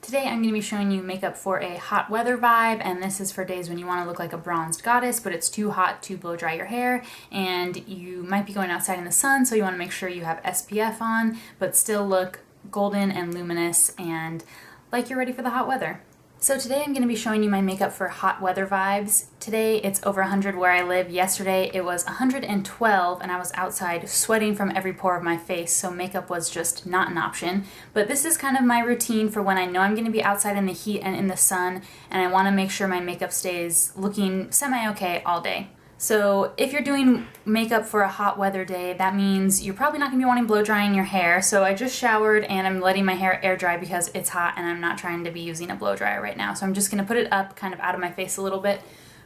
Today I'm going to be showing you makeup for a hot weather vibe, and this is for days when you want to look like a bronzed goddess, but it's too hot to blow dry your hair, and you might be going outside in the sun, so you want to make sure you have SPF on, but still look golden and luminous and like you're ready for the hot weather. So today I'm going to be showing you my makeup for hot weather vibes. Today it's over 100 where I live. Yesterday it was 112 and I was outside sweating from every pore of my face, so makeup was just not an option. But this is kind of my routine for when I know I'm going to be outside in the heat and in the sun, and I want to make sure my makeup stays looking semi-okay all day. So if you're doing makeup for a hot weather day, that means you're probably not going to be wanting blow drying your hair. So I just showered and I'm letting my hair air dry because it's hot and I'm not trying to be using a blow dryer right now. So I'm just going to put it up kind of out of my face a little bit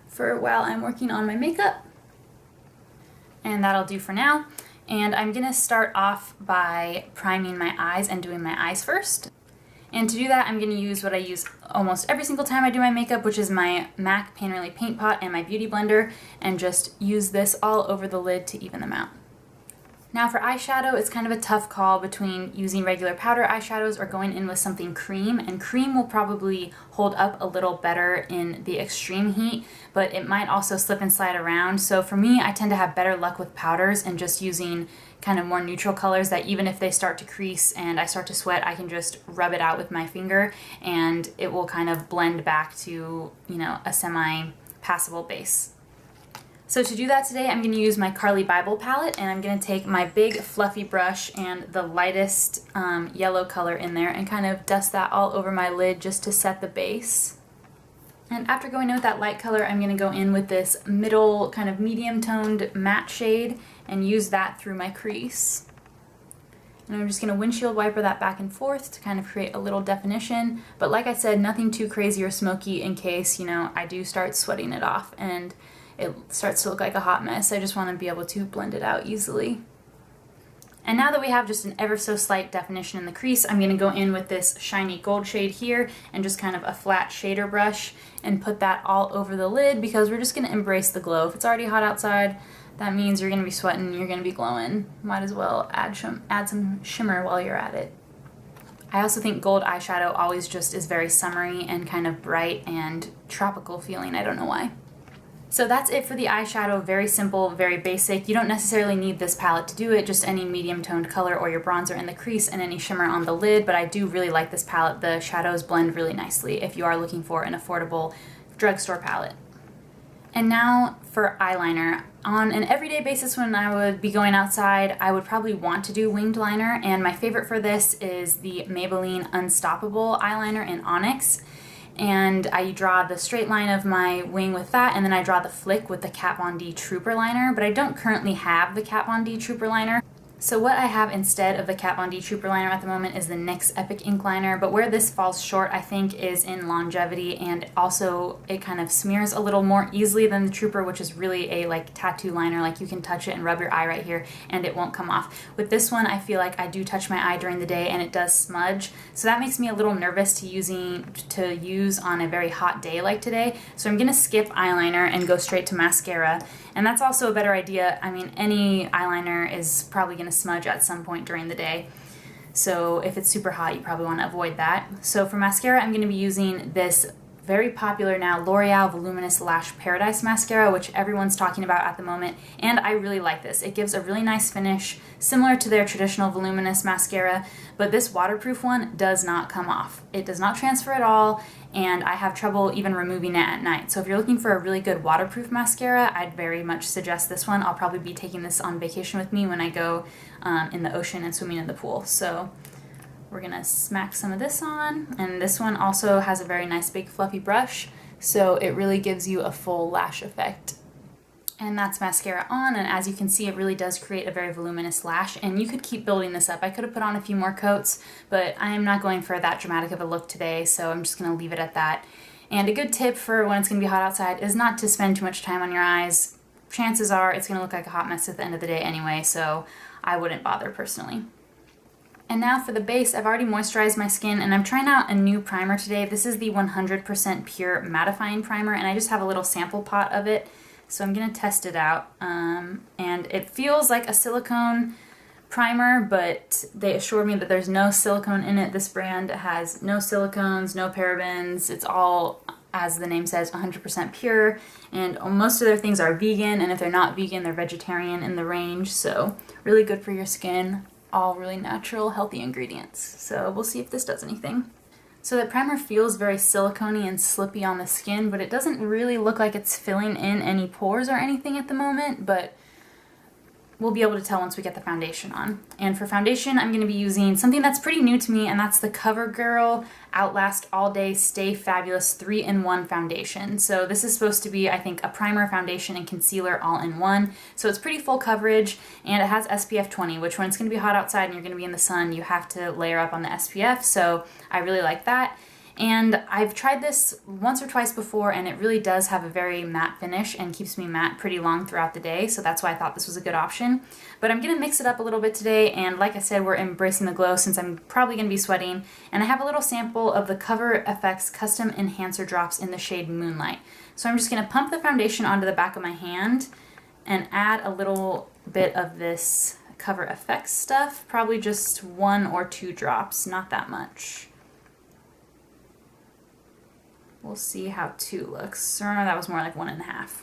for while I'm working on my makeup. And that'll do for now. And I'm going to start off by priming my eyes and doing my eyes first. And to do that, I'm going to use what I use almost every single time I do my makeup, which is my MAC Painterly Paint Pot and my Beauty Blender, and just use this all over the lid to even them out. Now for eyeshadow, it's kind of a tough call between using regular powder eyeshadows or going in with something cream, and cream will probably hold up a little better in the extreme heat, but it might also slip and slide around. So for me, I tend to have better luck with powders and just using kind of more neutral colors that even if they start to crease and I start to sweat, I can just rub it out with my finger and it will kind of blend back to, a semi-passable base. So to do that today, I'm going to use my Carli Bybel palette, and I'm going to take my big fluffy brush and the lightest yellow color in there and kind of dust that all over my lid just to set the base. And after going in with that light color, I'm going to go in with this middle kind of medium toned matte shade and use that through my crease. And I'm just going to windshield wiper that back and forth to kind of create a little definition. But like I said, nothing too crazy or smoky in case, I do start sweating it off and it starts to look like a hot mess. I just want to be able to blend it out easily. And now that we have just an ever so slight definition in the crease, I'm going to go in with this shiny gold shade here and just kind of a flat shader brush and put that all over the lid because we're just going to embrace the glow. If it's already hot outside, that means you're going to be sweating, you're going to be glowing. Might as well add some shimmer while you're at it. I also think gold eyeshadow always just is very summery and kind of bright and tropical feeling. I don't know why. So that's it for the eyeshadow. Very simple, very basic. You don't necessarily need this palette to do it, just any medium toned color or your bronzer in the crease and any shimmer on the lid, but I do really like this palette. The shadows blend really nicely if you are looking for an affordable drugstore palette. And now for eyeliner. On an everyday basis when I would be going outside, I would probably want to do winged liner, and my favorite for this is the Maybelline Unstoppable eyeliner in Onyx. And I draw the straight line of my wing with that, and then I draw the flick with the Kat Von D Trooper liner, but I don't currently have the Kat Von D Trooper liner. So what I have instead of the Kat Von D Trooper liner at the moment is the NYX Epic Ink liner, but where this falls short I think is in longevity, and also it kind of smears a little more easily than the Trooper, which is really a tattoo liner. Like you can touch it and rub your eye right here and it won't come off. With this one I feel like I do touch my eye during the day and it does smudge, so that makes me a little nervous to use on a very hot day like today. So I'm gonna skip eyeliner and go straight to mascara, and that's also a better idea. I mean, any eyeliner is probably gonna smudge at some point during the day, so if it's super hot you probably want to avoid that. So for mascara I'm going to be using this very popular now L'Oreal Voluminous Lash Paradise mascara, which everyone's talking about at the moment, and I really like this. It gives a really nice finish similar to their traditional voluminous mascara, but this waterproof one does not come off. It does not transfer at all, and I have trouble even removing it at night. So if you're looking for a really good waterproof mascara, I'd very much suggest this one. I'll probably be taking this on vacation with me when I go in the ocean and swimming in the pool. So we're gonna smack some of this on, and this one also has a very nice big fluffy brush, so it really gives you a full lash effect. And that's mascara on, and as you can see it really does create a very voluminous lash, and you could keep building this up. I could have put on a few more coats, but I am not going for that dramatic of a look today, so I'm just going to leave it at that. And a good tip for when it's going to be hot outside is not to spend too much time on your eyes. Chances are it's going to look like a hot mess at the end of the day anyway, so I wouldn't bother personally. And now for the base, I've already moisturized my skin and I'm trying out a new primer today. This is the 100% Pure Mattifying Primer, and I just have a little sample pot of it. So I'm going to test it out, and it feels like a silicone primer, but they assured me that there's no silicone in it. This brand has no silicones, no parabens. It's all, as the name says, 100% pure, and most of their things are vegan, and if they're not vegan, they're vegetarian in the range, so really good for your skin. All really natural, healthy ingredients. So we'll see if this does anything. So the primer feels very silicone-y and slippy on the skin, but it doesn't really look like it's filling in any pores or anything at the moment, but we'll be able to tell once we get the foundation on. And for foundation, I'm going to be using something that's pretty new to me, and that's the Covergirl Outlast All Day Stay Fabulous 3-in-1 foundation. So this is supposed to be, I think, a primer, foundation, and concealer all in one. So it's pretty full coverage, and it has SPF 20, which when it's going to be hot outside and you're going to be in the sun, you have to layer up on the SPF, so I really like that. And I've tried this once or twice before, and it really does have a very matte finish and keeps me matte pretty long throughout the day, so that's why I thought this was a good option. But I'm going to mix it up a little bit today, and like I said, we're embracing the glow since I'm probably going to be sweating. And I have a little sample of the Cover FX Custom Enhancer Drops in the shade Moonlight. So I'm just going to pump the foundation onto the back of my hand and add a little bit of this Cover FX stuff, probably just 1 or 2 drops, not that much. We'll see how 2 looks. Or that was more like 1.5.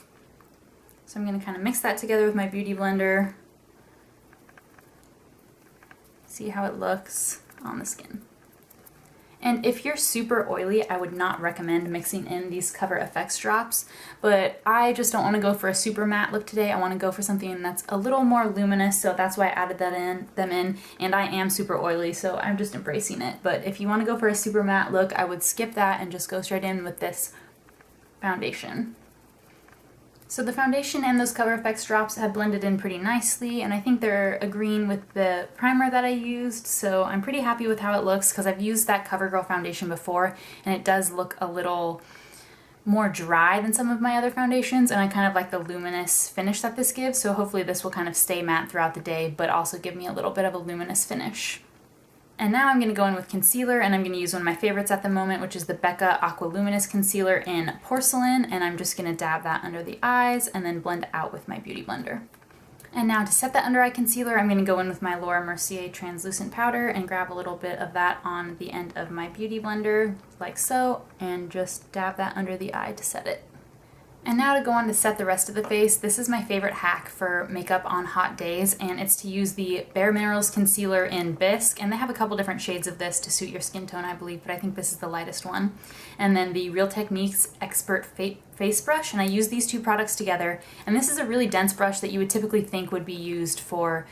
So I'm going to kind of mix that together with my beauty blender. See how it looks on the skin. And if you're super oily, I would not recommend mixing in these Cover FX drops, but I just don't want to go for a super matte look today. I want to go for something that's a little more luminous, so that's why I added them in, and I am super oily, so I'm just embracing it. But if you want to go for a super matte look, I would skip that and just go straight in with this foundation. So the foundation and those Cover FX drops have blended in pretty nicely, and I think they're agreeing with the primer that I used, so I'm pretty happy with how it looks because I've used that CoverGirl foundation before, and it does look a little more dry than some of my other foundations, and I kind of like the luminous finish that this gives, so hopefully this will kind of stay matte throughout the day, but also give me a little bit of a luminous finish. And now I'm going to go in with concealer, and I'm going to use one of my favorites at the moment, which is the Becca Aqua Luminous Concealer in Porcelain, and I'm just going to dab that under the eyes and then blend out with my beauty blender. And now to set that under eye concealer, I'm going to go in with my Mercier translucent powder and grab a little bit of that on the end of my beauty blender, like so, and just dab that under the eye to set it. And now to go on to set the rest of the face, this is my favorite hack for makeup on hot days, and it's to use the BareMinerals concealer in Bisque, and they have a couple different shades of this to suit your skin tone, I believe, but I think this is the lightest one. And then the Real Techniques Expert Face Brush, and I use these 2 products together, and this is a really dense brush that you would typically think would be used for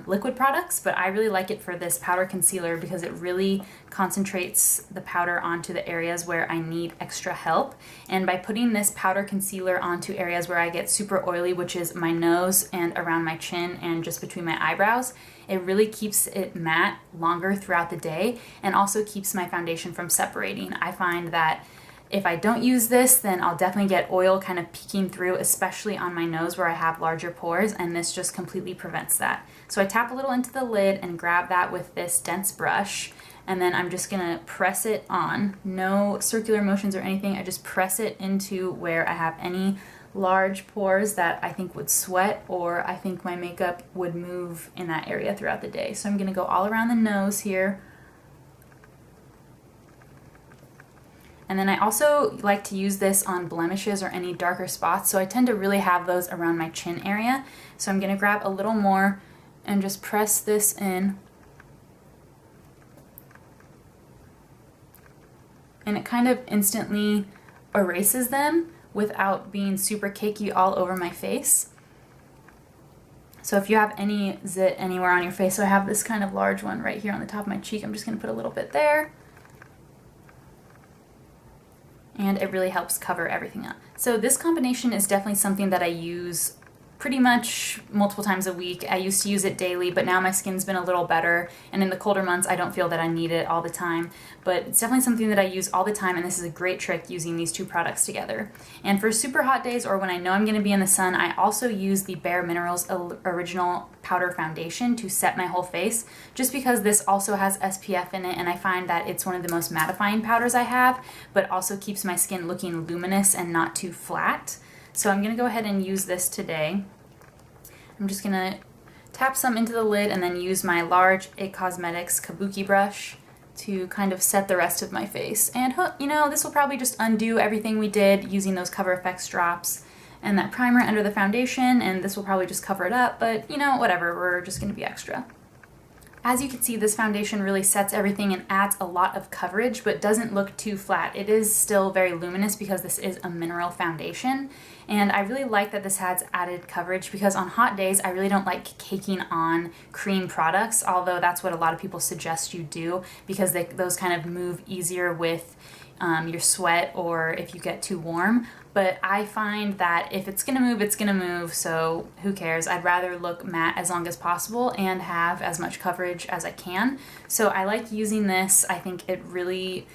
liquid products, but I really like it for this powder concealer because it really concentrates the powder onto the areas where I need extra help. And by putting this powder concealer onto areas where I get super oily, which is my nose and around my chin and just between my eyebrows, it really keeps it matte longer throughout the day and also keeps my foundation from separating. I find that if I don't use this, then I'll definitely get oil kind of peeking through, especially on my nose where I have larger pores, and this just completely prevents that. So I tap a little into the lid and grab that with this dense brush, and then I'm just gonna press it on. No circular motions or anything, I just press it into where I have any large pores that I think would sweat or I think my makeup would move in that area throughout the day. So I'm gonna go all around the nose here. And then I also like to use this on blemishes or any darker spots, so I tend to really have those around my chin area. So I'm going to grab a little more and just press this in. And it kind of instantly erases them without being super cakey all over my face. So if you have any zit anywhere on your face, so I have this kind of large one right here on the top of my cheek, I'm just going to put a little bit there. And it really helps cover everything up. So this combination is definitely something that I use pretty much multiple times a week. I used to use it daily, but now my skin's been a little better, and in the colder months I don't feel that I need it all the time, but it's definitely something that I use all the time, and this is a great trick using these 2 products together. And for super hot days or when I know I'm going to be in the sun, I also use the BareMinerals Original Powder Foundation to set my whole face, just because this also has SPF in it, and I find that it's one of the most mattifying powders I have, but also keeps my skin looking luminous and not too flat. So I'm going to go ahead and use this today. I'm just going to tap some into the lid and then use my large IT Cosmetics Kabuki brush to kind of set the rest of my face. And you know, this will probably just undo everything we did using those Cover FX drops and that primer under the foundation, and this will probably just cover it up, but you know, whatever, we're just gonna be extra. As you can see, this foundation really sets everything and adds a lot of coverage, but doesn't look too flat. It is still very luminous because this is a mineral foundation. And I really like that this has added coverage because on hot days, I really don't like caking on cream products, although that's what a lot of people suggest you do because those kind of move easier with your sweat or if you get too warm. But I find that if it's gonna move, it's gonna move, so who cares? I'd rather look matte as long as possible and have as much coverage as I can. So I like using this. I think it really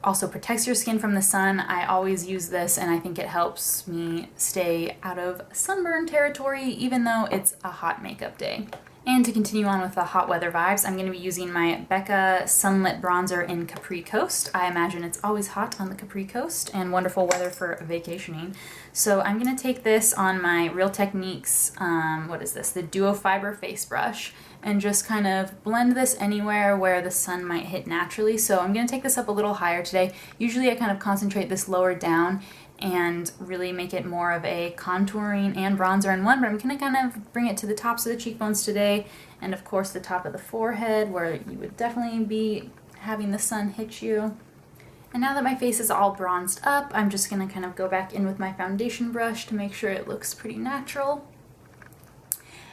also protects your skin from the sun. I always use this and I think it helps me stay out of sunburn territory even though it's a hot makeup day. And to continue on with the hot weather vibes, I'm going to be using my Becca Sunlit bronzer in Capri Coast. I imagine it's always hot on the Capri Coast and wonderful weather for vacationing. So I'm going to take this on my Real Techniques, what is this? The Duo Fiber Face Brush, and just kind of blend this anywhere where the sun might hit naturally. So I'm going to take this up a little higher today. Usually I kind of concentrate this lower down and really make it more of a contouring and bronzer in one, but I'm going to kind of bring it to the tops of the cheekbones today, and of course the top of the forehead where you would definitely be having the sun hit you. And now that my face is all bronzed up, I'm just going to kind of go back in with my foundation brush to make sure it looks pretty natural.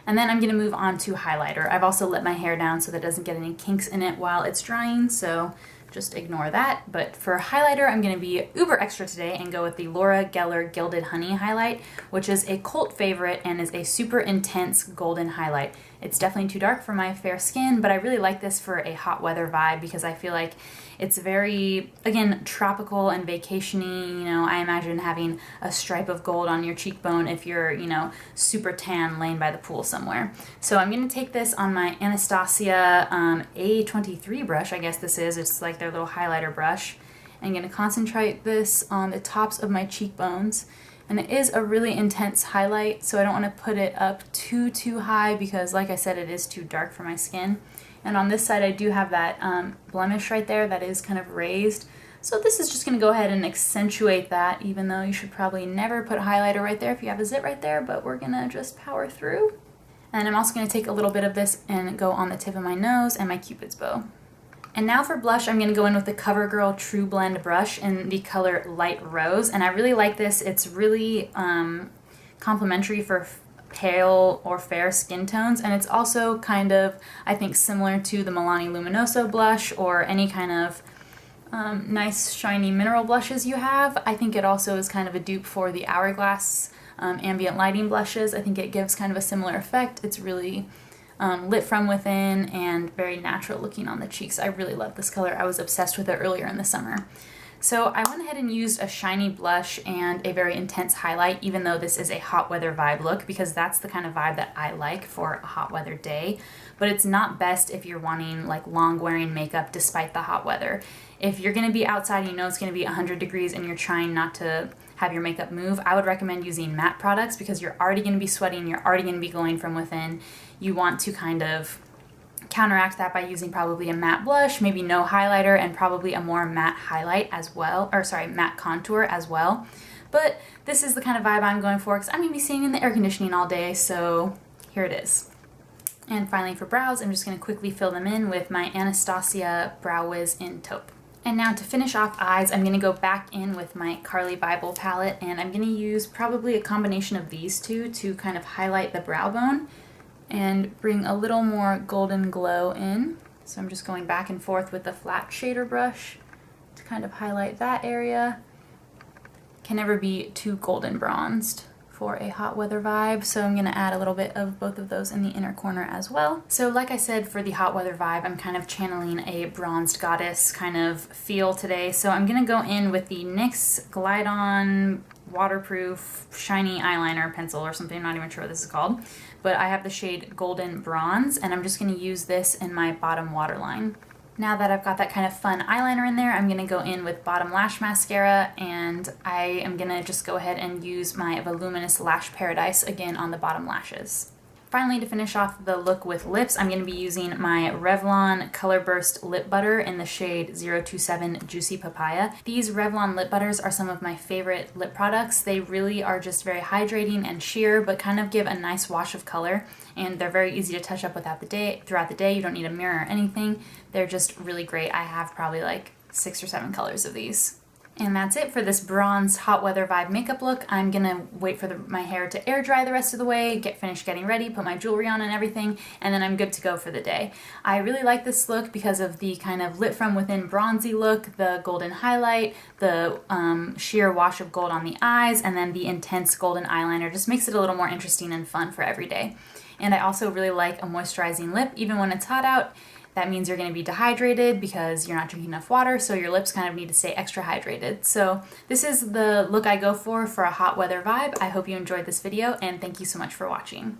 And then I'm going to move on to highlighter. I've also let my hair down so that it doesn't get any kinks in it while it's drying, so just ignore that. But for highlighter, I'm going to be uber extra today and go with the Laura Geller Gilded Honey highlight, which is a cult favorite and is a super intense golden highlight. It's definitely too dark for my fair skin, but I really like this for a hot weather vibe because I feel like it's very, again, tropical and vacation-y. You know, I imagine having a stripe of gold on your cheekbone if you're, you know, super tan laying by the pool somewhere. So I'm going to take this on my Anastasia A23 brush, I guess this is. It's like their little highlighter brush. I'm going to concentrate this on the tops of my cheekbones. And it is a really intense highlight, so I don't want to put it up too high because, like I said, it is too dark for my skin. And on this side, I do have that blemish right there that is kind of raised. So this is just going to go ahead and accentuate that, even though you should probably never put highlighter right there if you have a zit right there, but we're going to just power through. And I'm also going to take a little bit of this and go on the tip of my nose and my Cupid's bow. And now for blush, I'm going to go in with the CoverGirl TruBlend brush in the color Light Rose. And I really like this. It's really complimentary for pale or fair skin tones. And it's also kind of, I think, similar to the Milani Luminoso blush or any kind of nice shiny mineral blushes you have. I think it also is kind of a dupe for the Hourglass ambient lighting blushes. I think it gives kind of a similar effect. It's really lit from within and very natural looking on the cheeks. I really love this color. I was obsessed with it earlier in the summer. So I went ahead and used a shiny blush and a very intense highlight, even though this is a hot weather vibe look, because that's the kind of vibe that I like for a hot weather day. But it's not best if you're wanting like long wearing makeup despite the hot weather. If you're going to be outside and you know it's going to be 100 degrees and you're trying not to have your makeup move, I would recommend using matte products because you're already going to be sweating, you're already going to be glowing from within. You want to kind of counteract that by using probably a matte blush, maybe no highlighter, and probably a more matte highlight as well, or sorry, matte contour as well. But this is the kind of vibe I'm going for because I'm going to be sitting in the air conditioning all day, so here it is. And finally for brows, I'm just going to quickly fill them in with my Anastasia Brow Wiz in Taupe. And now to finish off eyes, I'm going to go back in with my Carli Bybel palette, and I'm going to use probably a combination of these two to kind of highlight the brow bone and bring a little more golden glow in. So I'm just going back and forth with the flat shader brush to kind of highlight that area. Can never be too golden bronzed for a hot weather vibe, so I'm going to add a little bit of both of those in the inner corner as well. So like I said, for the hot weather vibe, I'm kind of channeling a bronzed goddess kind of feel today, so I'm going to go in with the NYX Glide On waterproof shiny eyeliner pencil or something, I'm not even sure what this is called, but I have the shade Golden Bronze, and I'm just going to use this in my bottom waterline. Now that I've got that kind of fun eyeliner in there, I'm going to go in with Bottom Lash Mascara, and I am going to just go ahead and use my Luminous Lash Paradise again on the bottom lashes. Finally, to finish off the look with lips, I'm going to be using my Revlon Color Burst Lip Butter in the shade 027 Juicy Papaya. These Revlon lip butters are some of my favorite lip products. They really are just very hydrating and sheer, but kind of give a nice wash of color, and they're very easy to touch up throughout the day. You don't need a mirror or anything. They're just really great. I have probably like 6 or 7 colors of these. And that's it for this bronzed hot weather vibe makeup look. I'm gonna wait for my hair to air dry the rest of the way, finish getting ready, put my jewelry on and everything, and then I'm good to go for the day. I really like this look because of the kind of lit from within bronzy look, the golden highlight, the sheer wash of gold on the eyes, and then the intense golden eyeliner just makes it a little more interesting and fun for every day. And I also really like a moisturizing lip, even when it's hot out. That means you're going to be dehydrated because you're not drinking enough water, so your lips kind of need to stay extra hydrated. So this is the look I go for a hot weather vibe. I hope you enjoyed this video, and thank you so much for watching.